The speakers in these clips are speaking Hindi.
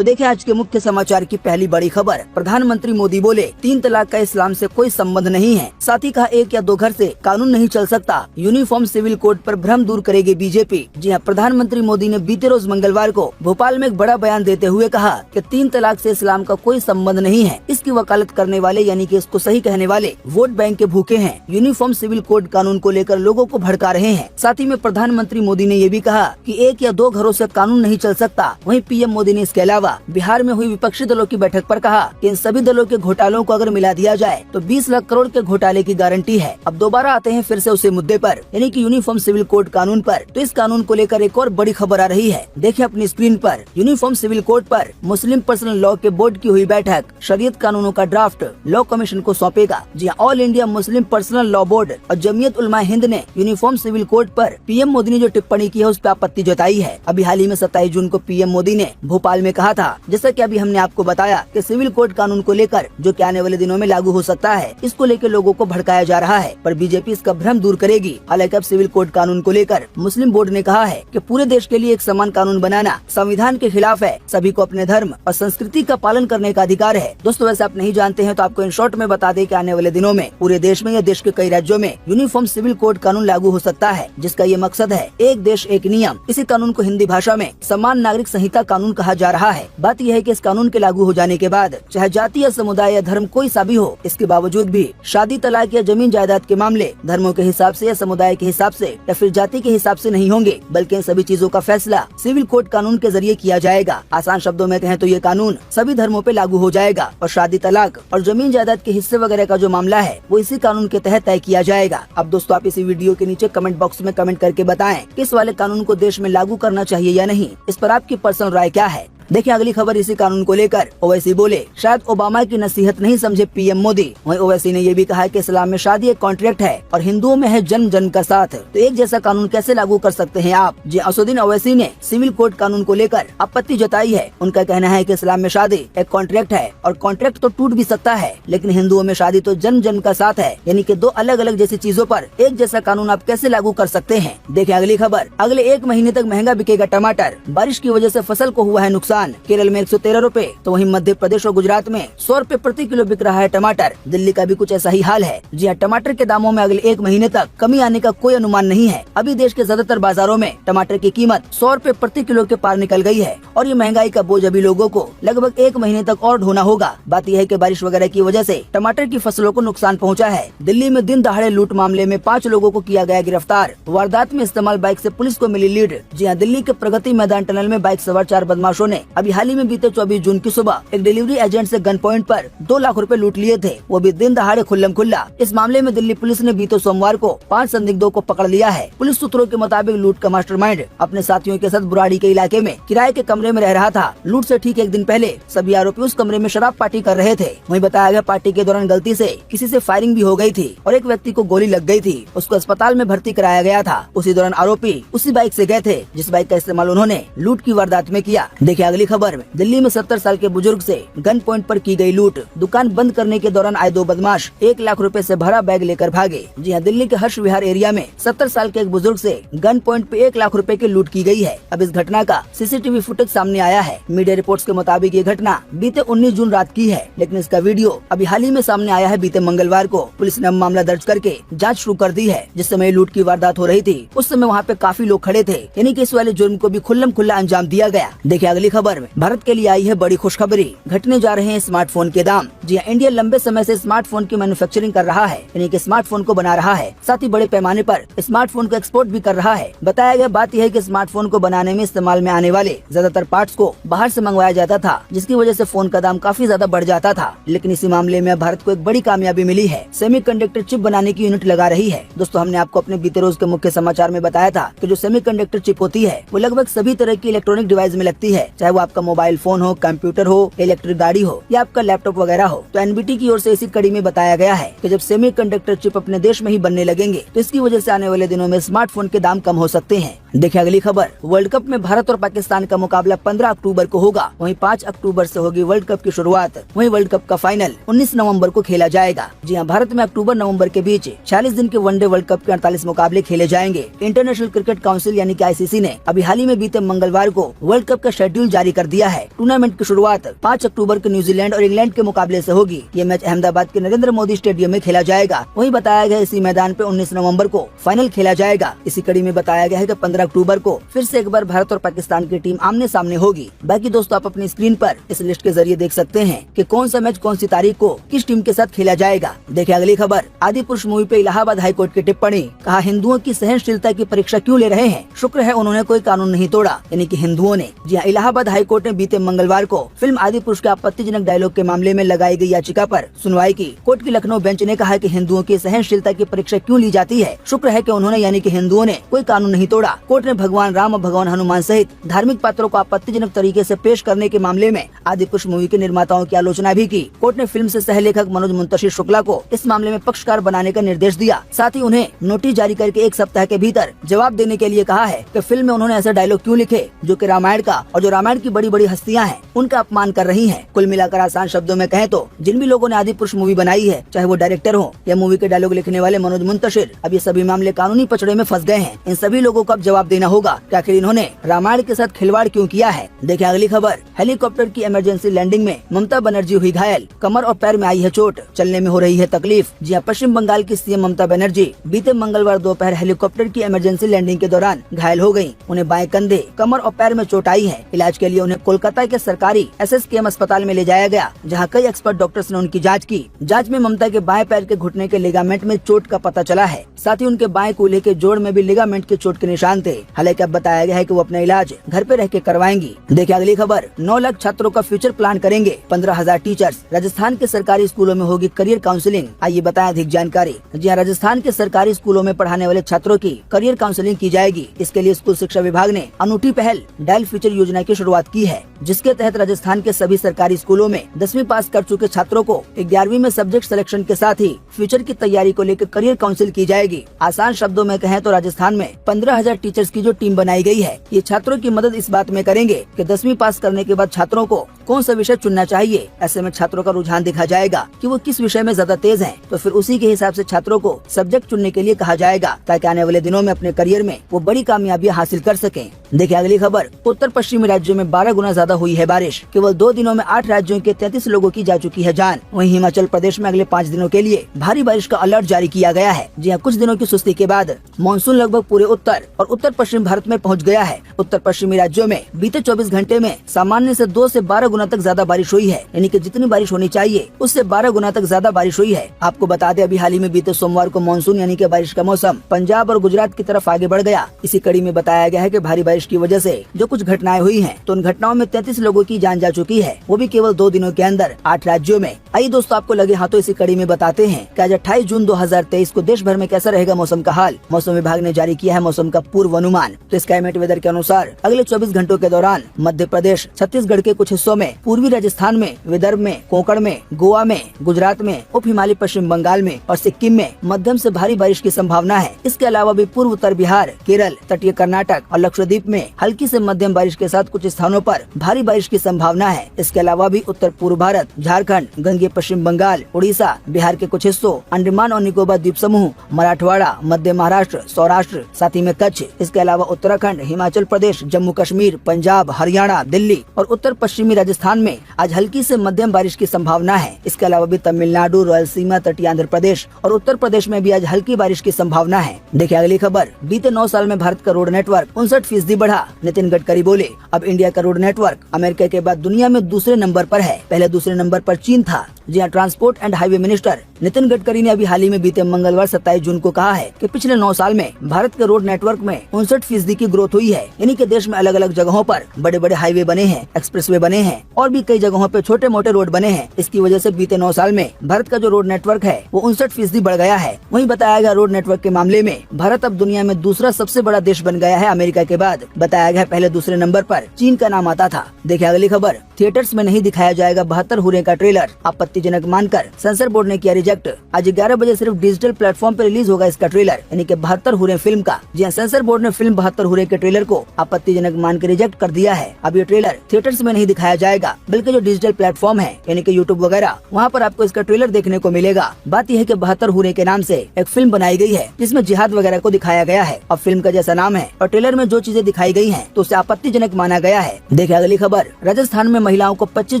तो देखिए आज के मुख्य समाचार की पहली बड़ी खबर। प्रधानमंत्री मोदी बोले 3 तलाक का इस्लाम से कोई संबंध नहीं है। साथ ही कहा 1 या 2 घर से कानून नहीं चल सकता। यूनिफॉर्म सिविल कोड पर भ्रम दूर करेगी बीजेपी। जी हाँ, प्रधानमंत्री मोदी ने बीते रोज मंगलवार को भोपाल में एक बड़ा बयान देते हुए कहा कि 3 तलाक से इस्लाम का कोई संबंध नहीं है। इसकी वकालत करने वाले यानी कि इसको सही कहने वाले वोट बैंक के भूखे हैं। यूनिफॉर्म सिविल कोड कानून को लेकर लोगों को भड़का रहे हैं। साथ ही में प्रधानमंत्री मोदी ने ये भी कहा कि 1 या 2 घरों से कानून नहीं चल सकता। वहीं पीएम मोदी ने इसके अलावा बिहार में हुई विपक्षी दलों की बैठक पर कहा कि इन सभी दलों के घोटालों को अगर मिला दिया जाए तो 20 लाख करोड़ के घोटाले की गारंटी है। अब दोबारा आते हैं फिर से उसी मुद्दे पर यानी कि यूनिफॉर्म सिविल कोड कानून पर। तो इस कानून को लेकर एक और बड़ी खबर आ रही है। देखिए अपनी स्क्रीन पर यूनिफॉर्म सिविल कोड पर मुस्लिम पर्सनल लॉ के बोर्ड की हुई बैठक शरीयत कानूनों का ड्राफ्ट लॉ कमीशन को सौंपेगा। जी हाँ, all India Muslim personal law board और जमीयत उलमा हिंद ने यूनिफॉर्म सिविल कोड पर पीएम मोदी ने जो टिप्पणी की है उस पर आपत्ति जताई है। अभी हाल ही में 27 जून को पीएम मोदी ने भोपाल में कहा था, जैसा कि अभी हमने आपको बताया कि सिविल कोड कानून को लेकर जो कि आने वाले दिनों में लागू हो सकता है, इसको लेकर लोगों को भड़काया जा रहा है। पर बीजेपी इसका भ्रम दूर करेगी। हालांकि अब सिविल कोड कानून को लेकर मुस्लिम बोर्ड ने कहा है कि पूरे देश के लिए एक समान कानून बनाना संविधान के खिलाफ है। सभी को अपने धर्म और संस्कृति का पालन करने का अधिकार है। दोस्तों वैसे आप नहीं जानते हैं तो आपको इन शॉर्ट में बता दें कि आने वाले दिनों में पूरे देश में या देश के कई राज्यों में यूनिफॉर्म सिविल कोड कानून लागू हो सकता है, जिसका ये मकसद है एक देश एक नियम। इसी कानून को हिंदी भाषा में समान नागरिक संहिता कानून कहा जा रहा है। बात यह है कि इस कानून के लागू हो जाने के बाद चाहे जाति या समुदाय या धर्म कोई सा भी हो, इसके बावजूद भी शादी, तलाक या जमीन जायदाद के मामले धर्मों के हिसाब से या समुदाय के हिसाब से या फिर जाति के हिसाब से नहीं होंगे, बल्कि इन सभी चीजों का फैसला सिविल कोड कानून के जरिए किया जाएगा। आसान शब्दों में कहें तो ये कानून सभी धर्मों पे लागू हो जाएगा और शादी, तलाक और जमीन जायदाद के हिस्से वगैरह का जो मामला है वो इसी कानून के तहत तय किया जाएगा। अब दोस्तों आप इसी वीडियो के नीचे कमेंट बॉक्स में कमेंट करके बताएं कि इस वाले कानून को देश में लागू करना चाहिए या नहीं। इस पर आपकी पर्सनल राय क्या है? देखिए अगली खबर इसी कानून को लेकर। ओवैसी बोले शायद ओबामा की नसीहत नहीं समझे पीएम मोदी। वहीं ओवैसी ने ये भी कहा कि इस्लाम में शादी एक कॉन्ट्रैक्ट है और हिंदुओं में है जन्म जन्म का साथ। तो एक जैसा कानून कैसे लागू कर सकते हैं आप? जी असुद्दीन ओवैसी ने सिविल कोड कानून को लेकर आपत्ति जताई है। उनका कहना है कि इस्लाम में शादी एक कॉन्ट्रैक्ट है और कॉन्ट्रैक्ट तो टूट भी सकता है, लेकिन हिंदुओं में शादी तो जन्म जन्म का साथ है। यानी कि 2 अलग अलग जैसी चीजों पर एक जैसा कानून आप कैसे लागू कर सकते हैं? देखिए अगली खबर। अगले 1 महीने तक महंगा बिकेगा टमाटर। बारिश की वजह से फसल को हुआ है नुकसान। केरल में 113 रुपए तो वहीं मध्य प्रदेश और गुजरात में 100 रुपए प्रति किलो बिक रहा है टमाटर। दिल्ली का भी कुछ ऐसा ही हाल है। जी हाँ, टमाटर के दामों में अगले 1 महीने तक कमी आने का कोई अनुमान नहीं है। अभी देश के ज्यादातर बाजारों में टमाटर की कीमत 100 रुपए प्रति किलो के पार निकल गई है और ये महंगाई का बोझ अभी लोगों को लगभग 1 महीने तक और ढोना होगा। बात यह है कि बारिश वगैरह की वजह से टमाटर की फसलों को नुकसान पहुंचा है। दिल्ली में दिन दहाड़े लूट मामले में 5 लोगों को किया गया गिरफ्तार। वारदात में इस्तेमाल बाइक से पुलिस को मिली लीड। जी हाँ, दिल्ली के प्रगति मैदान टनल में बाइक सवार 4 बदमाशों ने अभी हाल ही में बीते 24 जून की सुबह एक डिलीवरी एजेंट से गन पॉइंट पर 2 लाख रुपए लूट लिए थे, वो भी दिन दहाड़े खुल्लम खुल्ला। इस मामले में दिल्ली पुलिस ने बीते सोमवार को 5 संदिग्धों को पकड़ लिया है। पुलिस सूत्रों के मुताबिक लूट का मास्टरमाइंड अपने साथियों के साथ बुराड़ी के इलाके में किराए के कमरे में रह रहा था। लूट से ठीक 1 दिन पहले सभी आरोपी उस कमरे में शराब पार्टी कर रहे थे। वहीं बताया गया पार्टी के दौरान गलती से किसी से फायरिंग भी हो गई थी और एक व्यक्ति को गोली लग गई थी। उसको अस्पताल में भर्ती कराया गया था। उसी दौरान आरोपी उसी बाइक से गए थे जिस बाइक का इस्तेमाल उन्होंने लूट की वारदात में किया। देखिए अगली खबर में। दिल्ली में 70 साल के बुजुर्ग से गन पॉइंट पर की गई लूट। दुकान बंद करने के दौरान आए 2 बदमाश 1 लाख रुपए से भरा बैग लेकर भागे। जी हाँ, दिल्ली के हर्ष विहार एरिया में 70 साल के एक बुजुर्ग से गन पॉइंट पे 1 लाख रुपए की लूट की गई है। अब इस घटना का सीसीटीवी फुटेज सामने आया है। मीडिया रिपोर्ट्स के मुताबिक ये घटना बीते 19 जून रात की है, लेकिन इसका वीडियो अभी हाल ही में सामने आया है बीते मंगलवार को। पुलिस ने मामला दर्ज करके जाँच शुरू कर दी है। जिस समय लूट की वारदात हो रही थी उस समय वहाँ पे काफी लोग खड़े थे, यानी कि इस वाले जुर्म को भी खुल्लम खुल्ला अंजाम दिया गया। देखिए अगली खबर में। भारत के लिए आई है बड़ी खुशखबरी। घटने जा रहे हैं स्मार्टफोन के दाम। जी हाँ, इंडिया लंबे समय से स्मार्टफोन की मैन्युफैक्चरिंग कर रहा है, यानी कि स्मार्टफोन को बना रहा है। साथ ही बड़े पैमाने पर स्मार्टफोन को एक्सपोर्ट भी कर रहा है। बताया गया बात यह है कि स्मार्टफोन को बनाने में इस्तेमाल में आने वाले ज्यादातर पार्ट्स को बाहर से मंगवाया जाता था, जिसकी वजह से फोन का दाम काफी ज्यादा बढ़ जाता था। लेकिन इसी मामले में भारत को एक बड़ी कामयाबी मिली है। सेमीकंडक्टर चिप बनाने की यूनिट लगा रही है। दोस्तों हमने आपको अपने बीते रोज के मुख्य समाचार में बताया था कि जो सेमीकंडक्टर चिप होती है वो लगभग सभी तरह की इलेक्ट्रॉनिक डिवाइस में लगती है, चाहे वो आपका मोबाइल फोन हो, कंप्यूटर हो, इलेक्ट्रिक गाड़ी हो या आपका लैपटॉप वगैरह हो। तो एनबीटी की ओर से इसी कड़ी में बताया गया है कि जब सेमीकंडक्टर चिप अपने देश में ही बनने लगेंगे तो इसकी वजह से आने वाले दिनों में स्मार्टफोन के दाम कम हो सकते हैं। देखिए अगली खबर, वर्ल्ड कप में भारत और पाकिस्तान का मुकाबला 15 अक्टूबर को होगा। वहीं 5 अक्टूबर से होगी वर्ल्ड कप की शुरुआत। वहीं वर्ल्ड कप का फाइनल 19 नवंबर को खेला जाएगा। जी हां, भारत में अक्टूबर नवंबर के बीच 46 दिन के वनडे वर्ल्ड कप के 48 मुकाबले खेले जाएंगे। इंटरनेशनल क्रिकेट काउंसिल यानी कि ICC ने अभी हाल ही में बीते मंगलवार को वर्ल्ड कप का शेड्यूल जारी कर दिया है। टूर्नामेंट की शुरुआत 5 अक्टूबर को न्यूजीलैंड और इंग्लैंड के मुकाबले से होगी। ये मैच अहमदाबाद के नरेंद्र मोदी स्टेडियम में खेला जाएगा। वहीं बताया गया इसी मैदान पे 19 नवंबर को फाइनल खेला जाएगा। इसी कड़ी में बताया गया है कि 15 अक्टूबर को फिर से एक बार भारत और पाकिस्तान की टीम आमने सामने होगी। बाकी दोस्तों आप अपनी स्क्रीन पर इस लिस्ट के जरिए देख सकते हैं कि कौन सा मैच कौन सी तारीख को किस टीम के साथ खेला जाएगा। देखिए अगली खबर, आदिपुरुष मूवी पे इलाहाबाद हाईकोर्ट की टिप्पणी, कहा हिंदुओं की सहनशीलता की परीक्षा क्यों ले रहे हैं, शुक्र है उन्होंने कोई कानून नहीं तोड़ा, यानी कि हिंदुओं ने। जी हाँ, इलाहाबाद हाईकोर्ट ने बीते मंगलवार को फिल्म आदिपुरुष के आपत्तिजनक डायलॉग के मामले में लगाई गई याचिका पर सुनवाई की। कोर्ट की लखनऊ बेंच ने कहा कि हिंदुओं की सहनशीलता की परीक्षा क्यों ली जाती है, शुक्र है कि उन्होंने यानी कि हिंदुओं ने कोई कानून नहीं तोड़ा। कोर्ट ने भगवान राम और भगवान हनुमान सहित धार्मिक पात्रों को आपत्तिजनक तरीके से पेश करने के मामले में आदिपुरुष मूवी के निर्माताओं की आलोचना भी की। कोर्ट ने फिल्म से सहलेखक मनोज मुंतशिर शुक्ला को इस मामले में पक्षकार बनाने का निर्देश दिया। साथ ही उन्हें नोटिस जारी करके 1 सप्ताह के भीतर जवाब देने के लिए कहा है कि फिल्म में उन्होंने ऐसे डायलॉग क्यों लिखे जो कि रामायण का और जो रामायण की बड़ी बड़ी हस्तियां हैं उनका अपमान कर रही हैं। कुल मिलाकर आसान शब्दों में कहें तो जिन भी लोगों ने आदिपुरुष मूवी बनाई है, चाहे वो डायरेक्टर हो या मूवी के डायलॉग लिखने वाले मनोज मुंतशिर, अब ये सभी मामले कानूनी पचड़े में फंस गए हैं। इन सभी लोगों को अब जवाब देना होगा कि आखिर इन्होंने रामायण के साथ खिलवाड़ क्यों किया है। देखिए अगली खबर, हेलीकॉप्टर की इमरजेंसी लैंडिंग में ममता बनर्जी हुई घायल, कमर और पैर में आई है चोट, चलने में हो रही है तकलीफ। जी हां, पश्चिम बंगाल की CM ममता बनर्जी बीते मंगलवार दोपहर हेलीकॉप्टर की इमरजेंसी लैंडिंग के दौरान घायल हो गयी। उन्हें बाएं कंधे, कमर और पैर में चोट आई है। इलाज के लिए उन्हें कोलकाता के सरकारी SSKM अस्पताल में ले जाया गया, जहां कई एक्सपर्ट डॉक्टर्स ने उनकी जांच की। जांच में ममता के बाएं पैर के घुटने के लिगामेंट में चोट का पता चला है। साथ ही उनके बाएं कूल्हे के जोड़ में भी लिगामेंट के चोट के निशान थे। हालांकि अब बताया गया है कि वो अपना इलाज घर पे रह के करवाएंगी। देखिए अगली खबर, 9 लाख छात्रों का फ्यूचर प्लान करेंगे 15,000 टीचर्स। राजस्थान के सरकारी स्कूलों में होगी करियर काउंसलिंग। आइए बताएं अधिक जानकारी। जी हाँ, राजस्थान के सरकारी स्कूलों में पढ़ाने वाले छात्रों की करियर काउंसलिंग की जाएगी। इसके लिए स्कूल शिक्षा विभाग ने अनूठी पहल डायल फ्यूचर योजना की शुरुआत की है, जिसके तहत राजस्थान के सभी सरकारी स्कूलों में 10वीं पास कर चुके छात्रों को 11वीं में सब्जेक्ट सिलेक्शन के साथ ही फ्यूचर की तैयारी को लेकर करियर काउंसिल की जाएगी। आसान शब्दों में कहें तो राजस्थान में 15,000 टीचर्स की जो टीम बनाई गई है, ये छात्रों की मदद इस बात में करेंगे कि 10वीं पास करने के बाद छात्रों को कौन सा विषय चुनना चाहिए। ऐसे में छात्रों का रुझान देखा जाएगा कि वो किस विषय में ज्यादा तेज हैं, तो फिर उसी के हिसाब से छात्रों को सब्जेक्ट चुनने के लिए कहा जाएगा, ताकि आने वाले दिनों में अपने करियर में वो बड़ी कामयाबियां हासिल कर सकें। देखिए अगली खबर, उत्तर पश्चिमी राज्यों में 12 गुना ज्यादा हुई है बारिश। केवल 2 दिनों में 8 राज्यों के 33 लोगों की जा चुकी है जान। वहीं हिमाचल प्रदेश में अगले 5 दिनों के लिए भारी बारिश का अलर्ट जारी किया गया है। जी हाँ, कुछ दिनों की सुस्ती के बाद मानसून लगभग पूरे उत्तर और उत्तर पश्चिम भारत में पहुंच गया है। उत्तर पश्चिमी राज्यों में बीते 24 घंटे में सामान्य से 2 से 12 गुना तक ज्यादा बारिश हुई है, यानी कि जितनी बारिश होनी चाहिए उससे 12 गुना तक ज्यादा बारिश हुई है। आपको बता दें, अभी हाल ही में बीते सोमवार को मानसून यानी कि बारिश का मौसम पंजाब और गुजरात की तरफ आगे बढ़ गया। इसी कड़ी में बताया गया है कि भारी बारिश की वजह से जो कुछ घटनाएं हुई हैं, तो उन घटनाओं में 33 लोगों की जान जा चुकी है, वो भी केवल 2 दिनों के अंदर 8 राज्यों में। आइए दोस्तों, आपको लगे हाथों इसी कड़ी में बताते हैं कि आज 28 जून 2023 को देश भर में कैसा रहेगा मौसम का हाल। मौसम विभाग ने जारी किया है मौसम का पूर्व अनुमान। तो स्काईमेट वेदर के अनुसार अगले 24 घंटों के दौरान मध्य प्रदेश, छत्तीसगढ़ के कुछ हिस्सों में, पूर्वी राजस्थान में, विदर्भ में, कोंकण में, गोवा में, गुजरात में, उप हिमालय पश्चिम बंगाल में और सिक्किम में मध्यम से भारी बारिश की संभावना है। इसके अलावा भी पूर्व उत्तर बिहार, केरल, तटीय कर्नाटक और लक्षद्वीप में हल्की से मध्यम बारिश के साथ कुछ स्थानों पर भारी बारिश की संभावना है। इसके अलावा भी उत्तर पूर्व भारत, झारखंड, गंगेय पश्चिम बंगाल, उड़ीसा, बिहार के कुछ हिस्सों, अंडमान और निकोबार द्वीप समूह, मराठवाड़ा, मध्य महाराष्ट्र, सौराष्ट्र, साथ ही में कच्छ। इसके अलावा उत्तराखंड, हिमाचल प्रदेश, जम्मू कश्मीर, पंजाब, हरियाणा, दिल्ली और उत्तर पश्चिमी राजस्थान में आज हल्की से मध्यम बारिश की संभावना है। इसके अलावा भी तमिलनाडु, रायलसीमा, तटीय आंध्र प्रदेश और उत्तर प्रदेश में भी आज हल्की बारिश की संभावना है। देखिए अगली खबर, बीते 9 साल में भारत का रोड नेटवर्क 59% बढ़ा। नितिन गडकरी बोले, अब इंडिया का रोड नेटवर्क अमेरिका के बाद दुनिया में दूसरे नंबर पर है। पहले दूसरे नंबर पर चीन था। जी हाँ, transport and highway minister Nitin Gadkari ने अभी हाल ही में बीते मंगलवार 27 जून को कहा है कि पिछले 9 साल में भारत के रोड नेटवर्क में 59% की ग्रोथ हुई है। यानी कि देश में अलग अलग जगहों पर बड़े बड़े हाईवे बने हैं, एक्सप्रेसवे बने हैं और भी कई जगहों पे छोटे मोटे रोड बने हैं। इसकी वजह से बीते 9 साल में भारत का जो रोड नेटवर्क है वो 59% बढ़ गया है। वहीं बताया गया रोड नेटवर्क के मामले में भारत अब दुनिया में दूसरा सबसे बड़ा देश बन गया है अमेरिका के बाद। बताया गया पहले दूसरे नंबर पर चीन का नाम आता था। देखिए अगली खबर, थिएटर्स में नहीं दिखाया जाएगा 72 हुर्रे का ट्रेलर। आपत्तिजनक मानकर सेंसर बोर्ड ने किया रिजेक्ट। आज 11 बजे सिर्फ डिजिटल प्लेटफॉर्म पर रिलीज होगा इसका ट्रेलर, यानी कि 72 हुर्रे फिल्म का। जी हाँ, सेंसर बोर्ड कोर्ट ने फिल्म 72 हुरे के ट्रेलर को आपत्तिजनक मान के रिजेक्ट कर दिया है। अब ये ट्रेलर थिएटर्स में नहीं दिखाया जाएगा, बल्कि जो डिजिटल प्लेटफॉर्म है यानी कि यूट्यूब वगैरह, वहाँ पर आपको इसका ट्रेलर देखने को मिलेगा। बात यह है कि 72 हुरे के नाम से एक फिल्म बनाई गई है जिसमें जिहाद वगैरह को दिखाया गया है। अब फिल्म का जैसा नाम है और ट्रेलर में जो चीजें दिखाई गई है तो उसे आपत्तिजनक माना गया है। देखिए अगली खबर। राजस्थान में महिलाओं को 25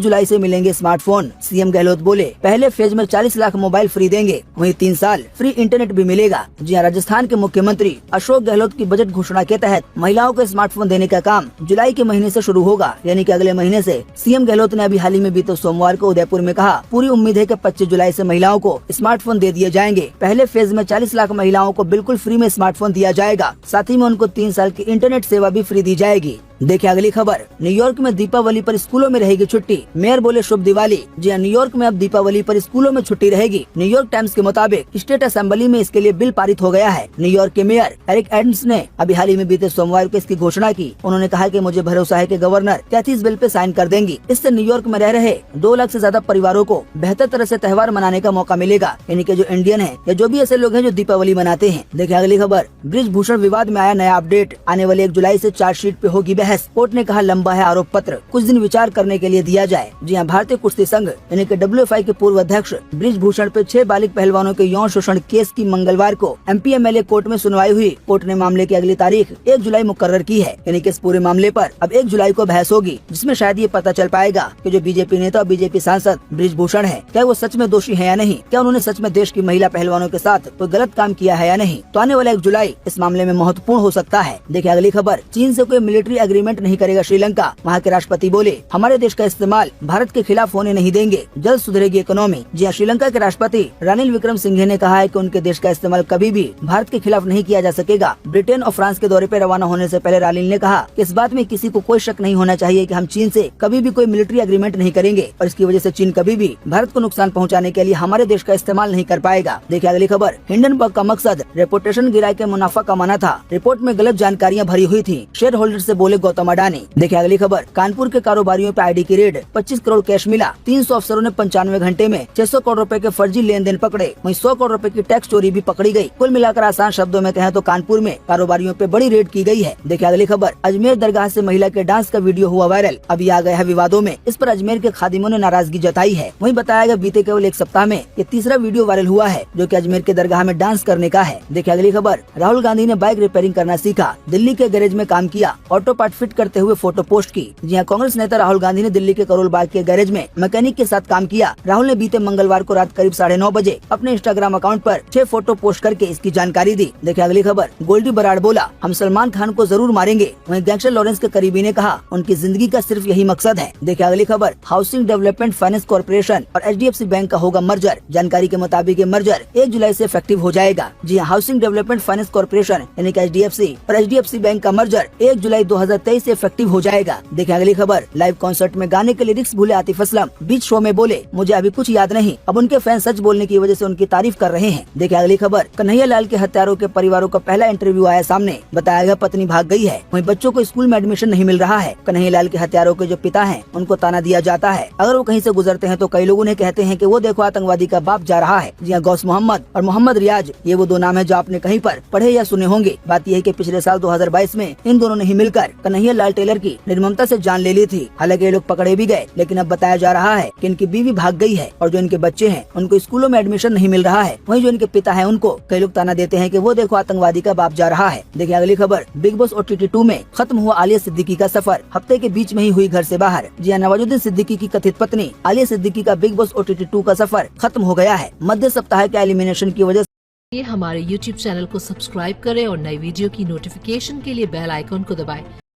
जुलाई से मिलेंगे स्मार्टफोन। सीएम गहलोत बोले पहले फेज में 40 लाख मोबाइल फ्री देंगे, वहीं 3 साल फ्री इंटरनेट भी मिलेगा। जी हाँ, राजस्थान के मुख्यमंत्री अशोक गहलोत की बजट घोषणा के तहत महिलाओं को स्मार्टफोन देने का काम जुलाई के महीने से शुरू होगा, यानी कि अगले महीने से। सीएम गहलोत ने अभी हाल ही में बीते सोमवार को उदयपुर में कहा, पूरी उम्मीद है कि 25 जुलाई से महिलाओं को स्मार्टफोन दे दिए जाएंगे। पहले फेज में 40 लाख महिलाओं को बिल्कुल फ्री में स्मार्टफोन दिया जाएगा, साथ ही में उनको 3 साल की इंटरनेट सेवा भी फ्री दी जाएगी। देखिए अगली खबर। न्यूयॉर्क में दीपावली पर स्कूलों में रहेगी छुट्टी, मेयर बोले शुभ दिवाली। जी न्यूयॉर्क में अब दीपावली पर स्कूलों में छुट्टी रहेगी। न्यूयॉर्क टाइम्स के मुताबिक स्टेट असेंबली में इसके लिए बिल पारित हो गया है। न्यूयॉर्क के मेयर एरिक एडम्स ने अभी हाल ही में बीते सोमवार को इसकी घोषणा की। उन्होंने कहा कि मुझे भरोसा है कि गवर्नर 33 बिल पे साइन कर देंगी। इससे न्यूयॉर्क में रह रहे 2 लाख से ज्यादा परिवारों को बेहतर तरह से त्योहार मनाने का मौका मिलेगा, यानी कि जो इंडियन है या जो भी ऐसे लोग हैं जो दीपावली मनाते हैं। देखिए अगली खबर। ब्रिजभूषण विवाद में आया नया अपडेट, आने वाले 1 जुलाई से चार्जशीट पे होगी बहस। कोर्ट ने कहा लंबा है आरोप पत्र, कुछ दिन विचार करने के लिए दिया जाए। जी हाँ, भारतीय कुश्ती संघ यानी कि WFI के पूर्व अध्यक्ष ब्रिजभूषण पे 6 बालिग पहलवानों के यौन शोषण केस की मंगलवार को MPMLA कोर्ट में सुनवाई हुई। कोर्ट ने मामले की अगली तारीख 1 जुलाई मुकर्रर की है, यानी कि इस पूरे मामले पर अब 1 जुलाई को बहस होगी, जिसमें शायद ये पता चल पाएगा कि जो बीजेपी नेता और बीजेपी सांसद ब्रिजभूषण है, क्या वो सच में दोषी है या नहीं, क्या उन्होंने सच में देश की महिला पहलवानों के साथ कोई गलत काम किया है या नहीं। तो आने वाला 1 जुलाई इस मामले में महत्वपूर्ण हो सकता है। देखिए अगली खबर। चीन से कोई मिलिट्री एग्रीमेंट नहीं करेगा श्रीलंका, वहाँ के राष्ट्रपति बोले हमारे देश का इस्तेमाल भारत के खिलाफ होने नहीं देंगे, जल्द सुधरेगी इकोनॉमी। जी हाँ, श्रीलंका के राष्ट्रपति रानिल विक्रमसिंघे ने कहा है कि उनके देश का इस्तेमाल कभी भी भारत के खिलाफ नहीं किया जा सकेगा। ब्रिटेन और फ्रांस के दौरे पर रवाना होने से पहले रानिल ने कहा कि इस बात में किसी को कोई शक नहीं होना चाहिए कि हम चीन से कभी भी कोई मिलिट्री एग्रीमेंट नहीं करेंगे और इसकी वजह से चीन कभी भी भारत को नुकसान पहुंचाने के लिए हमारे देश का इस्तेमाल नहीं कर पाएगा। देखिए अगली खबर। हिंडनबर्ग का मकसद रेपुटेशन गिरा के मुनाफा कमाना था, रिपोर्ट में गलत जानकारियां भरी हुई थी, शेयर होल्डर से बोले गौतम अडानी। देखिए अगली खबर। कानपुर के कारोबारियों पे ID की रेड, 25 करोड़ कैश मिला। 300 अफसरों ने 95 घंटे में 600 करोड़ रुपए के फर्जी लेन देन पकड़े, वहीं 100 करोड़ रुपए की टैक्स चोरी भी पकड़ी गई। कुल मिलाकर आसान शब्दों में कहें तो कानपुर में कारोबारियों पे बड़ी रेड की गई है। देखिए अगली खबर। अजमेर दरगाह से महिला के डांस का वीडियो हुआ वायरल, अभी आ गया है विवादों में। इस पर अजमेर के खादिमों ने नाराजगी जताई है। वहीं बताया गया बीते केवल 1 सप्ताह में ये तीसरा वीडियो वायरल हुआ है जो कि अजमेर के दरगाह में डांस करने का है। देखिए अगली खबर। राहुल गांधी ने बाइक रिपेयरिंग करना सीखा, दिल्ली के गैरेज में काम किया, ऑटो पार्ट फिट करते हुए फोटो पोस्ट की। जी हाँ, कांग्रेस नेता राहुल गांधी ने दिल्ली के करोल बाग के गैरेज में मैकेनिक के साथ काम किया। राहुल ने बीते मंगलवार को रात करीब 9:30 बजे अपने इंस्टाग्राम अकाउंट पर 6 फोटो पोस्ट करके इसकी जानकारी दी। देखिए अगली खबर। गोल्डी बराड़ बोला हम सलमान खान को जरूर मारेंगे, वहीं गैंगस्टर लॉरेंस के करीबी ने कहा उनकी जिंदगी का सिर्फ यही मकसद है। देखिए अगली खबर। हाउसिंग डेवलपमेंट फाइनेंस कॉर्पोरेशन और HDFC बैंक का होगा मर्जर। जानकारी के मुताबिक ये मर्जर 1 जुलाई से इफेक्टिव हो जाएगा। जी हाँ, हाउसिंग डेवलपमेंट फाइनेंस कॉर्पोरेशन यानी कि HDFC और HDFC बैंक का मर्जर 1 जुलाई 2023 से इफेक्टिव हो जाएगा। देखिए अगली खबर। लाइव कॉन्सर्ट में गाने के लिरिक्स भूले आतिफ असलम, बीच शो में बोले मुझे अभी कुछ याद नहीं, अब उनके फैन सच बोलने की वजह से उनकी तारीफ कर रहे हैं। देखिए अगली खबर। कन्हैया लाल के हत्यारों के परिवारों का पहला इंटरव्यू आया सामने, बताया गया पत्नी भाग गई है, वहीं बच्चों को स्कूल में एडमिशन नहीं मिल रहा है। कन्हैया लाल के हत्यारों के जो पिता हैं उनको ताना दिया जाता है, अगर वो कहीं से गुजरते हैं तो कई लोग उन्हें कहते हैं कि वो देखो आतंकवादी का बाप जा रहा है। जी हाँ, गौस मोहम्मद और मोहम्मद रियाज, ये वो 2 नाम है जो आपने कहीं पर पढ़े या सुने होंगे। बात यह है कि पिछले साल 2022 में इन दोनों ने ही मिलकर कन्हैया लाल टेलर की निर्ममता से जान ले ली थी। हालांकि ये लोग पकड़े भी गए, लेकिन अब बताया जा रहा है कि इनकी बीवी भाग गई है और जो इनके बच्चे हैं उनको स्कूलों में एडमिशन नहीं मिल रहा है। वहीं जो इनके पिता हैं उनको कई लोग ताना देते हैं कि वो देखो आतंकवादी का बाप जा रहा है। देखिए अगली खबर। बिग बॉस OTT 2 में खत्म हुआ आलिया सिद्दीकी का सफर, हफ्ते के बीच में ही हुई घर से बाहर। जी हाँ, नवाजुद्दीन सिद्दीकी की कथित पत्नी आलिया सिद्दीकी का बिग बॉस OTT 2 का सफर खत्म हो गया है। मध्य सप्ताह के एलिमिनेशन की वजह ये हमारे YouTube चैनल को सब्सक्राइब करें और नई वीडियो की नोटिफिकेशन के लिए बेल आइकॉन को दबाएं